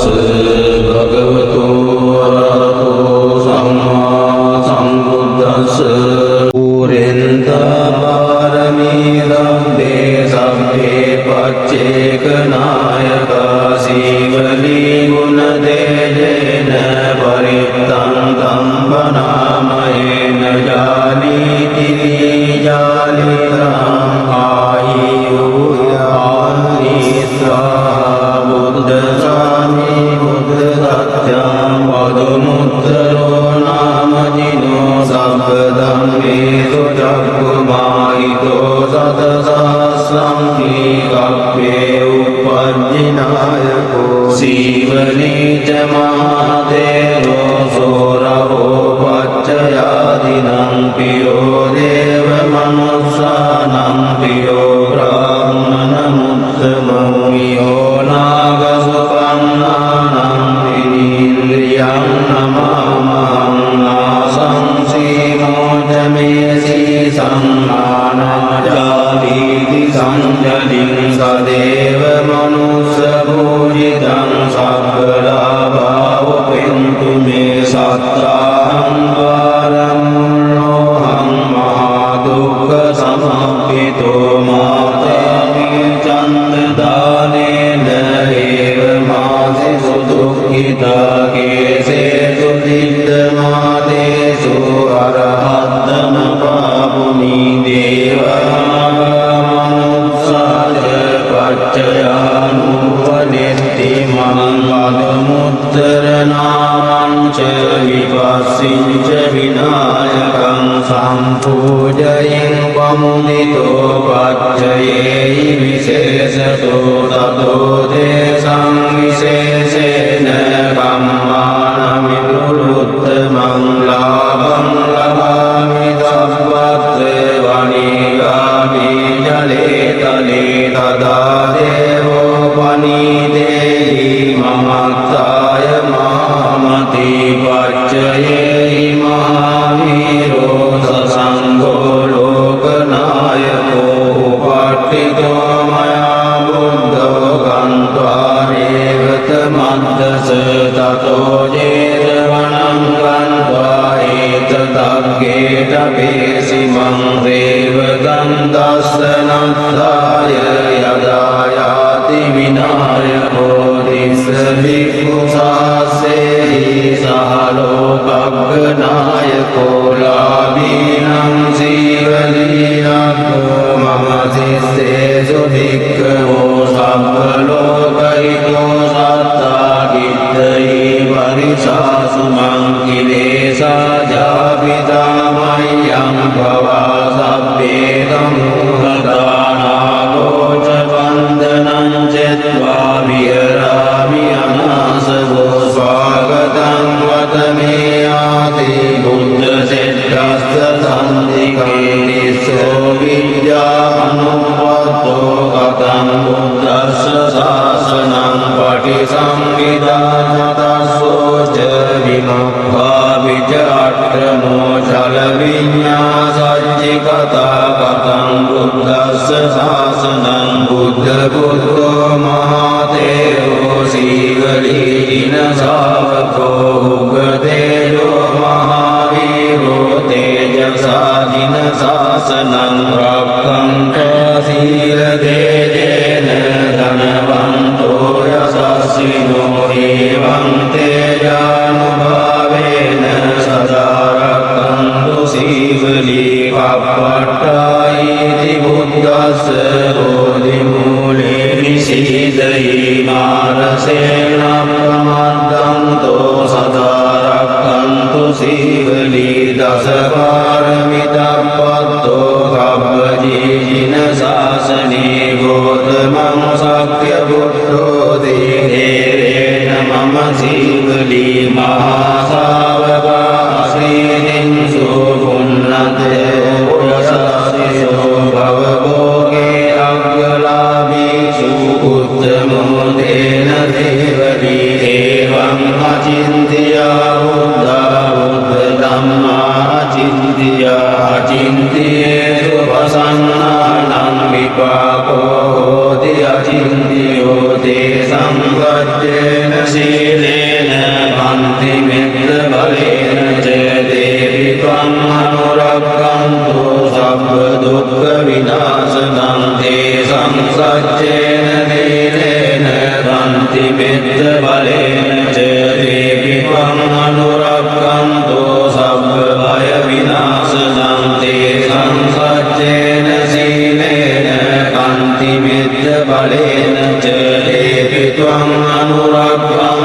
භගවතු වරහතෝ සම්මා සම්බුද්දස්ස පුරෙන්ත පාරමී සම්බේ සම්බේ පච්චේක නායකා සීවලී ගුණ දේජේන පරිත්තං තම්පනාමයේන ජානීති ජාලිතං පදුමුත්තරෝ නාමජිනෝ සම්පදම් වේදෝ චක්කුමාහිතෝ සතසහස්‍රම් කීකප්පේ උපජ්ජිනායකෝ සීවනීච මහතේරෝ සෝරවෝ පච්චයාදිනං පියෝ දේව මනුස්සානං පියෝ බ්‍රාහ්මණ මුත්තමෝ නාගසුපන්නානං ඉන්ද්‍රියං නමාමං ආසංසීමෝජමේසී සංඝානාජාලීති සංජලින් සදේව මනුස්ස භූජිතං සබ්බලාභාවපෙන්තු මේ සත්තාහං ද්වාරමුල්ලෝහං මහා දුක්ඛ සමප්පිතෝ මාතේමි චන්දදානේන ඒව මාසි සුදුක්ඛිතා කේසේසු දිද්දමාදේසු අරහත්තම පාපුනි දේවාමනුස්සාය පච්චයානුපනෙත්ති මංගලමුත්තර නාමංච විපස්සිංච විනායකං සම්පූජයින් පමුදිතෝ පච්චයේහි විශේෂතෝ තතෝ දේශං විශේෂේන කම්මානමිනුරුත්තමං ලාභං ලබාමි සම්පත්තේ වනිගාමි ජලේ තලේ තදා දේවෝ පනීතේහි මමත්තාය මාමති පච්චයේහි මහාවීරෝ සසංඝෝ ලෝකනායකෝ උපට්ඨිතෝ මයා බුද්ධෝ ගන්්වා රේවත මද්දස තතෝ ජේතවනං ගන්්වා ඒතදග්ගේට පේසිමං රේවතං දස්සනත්තාය යදා යාති විනායකෝ තිස්ස භික්ඛු සාසේහි සහලෝකග්ගනායකෝ ලාභීනං සීවලීයකෝ මම සිස්සේසු භික්ඛවෝ සබ්බලෝකහිතෝ සත්තා කිත්තයි පරිසාසු මං කිලේසා ජාපිතා මය්‍යං භවා සබ්බේ තමුහදානාගෝච වන්දනං චෙත්වා විහරාමි අනාසවෝ ස්වාගතං වතමේ ආති බුද්ධ සෙට්ඨස්ස සම්දිකේ නිස්සෝ විද්‍යානුප්පත්තෝ කතං බුද්දස්ස සාසනං පටිසංවිදානතස්සෝ ච විමුක්ඛා විච අට්ඨමෝ චල විඤ්ඤාසච්චි කතා කතං බුද්දස්ස සාසනං බුද්ධ බුද්ධෝ මහතේරෝ සීවලීන ශාවකෝ උග්ගතේජෝ මහාවීරෝ තේජසාදින ශාසනං රක්ඛන්තා සීල දේජේන ධනවන්තෝ යසස්සිනෝ එවං තේජානුභාවේන සදා රක්ඛන්තු සීවලී කප්පට්ඨායිති බුද්දස්ස බෝධි මූලේ නිසීදයි මාරසේන ප්‍රමද්දන්තෝ සදා රක්ඛන්තු සීවලී දසපාරමිතප්පත්තෝ කබ්බජීජින ශාසනේ ගෝතමං සක්්‍ය බුද්ධෝ දේරේන මම සීවලී මහා ශාවකාසීනින් සුපුන්නතේ යසසිසෝ භවභෝගේ අග්ගලාභීසු උත්තමෝ තේන දේවලී එවං අචින්තියා බුද්ධා බුද්ධ ධම්මා අචින්තියා අචින්තියේසු පසන්නානං විපාකෝ හෝති අචින්තියෝ තේ සංගච්ඡේන සීලේන කන්ති මිත්ත බලේන ච දේවි ත්වං අනුරක්ඛන්තු සබ්බ දුක්ඛ විනාශනං තේ සංසච්චේන දීනේන කන්ති මිත්ත බලේන ච දේවි ත්වං අනුරක්ඛන්තු සබ්බ භය විනාශනං තේ සංසච්චේන සීලේන කන්ති මිත්ත බලේන ච දේවි ත්වං අනුරක්ඛන්තු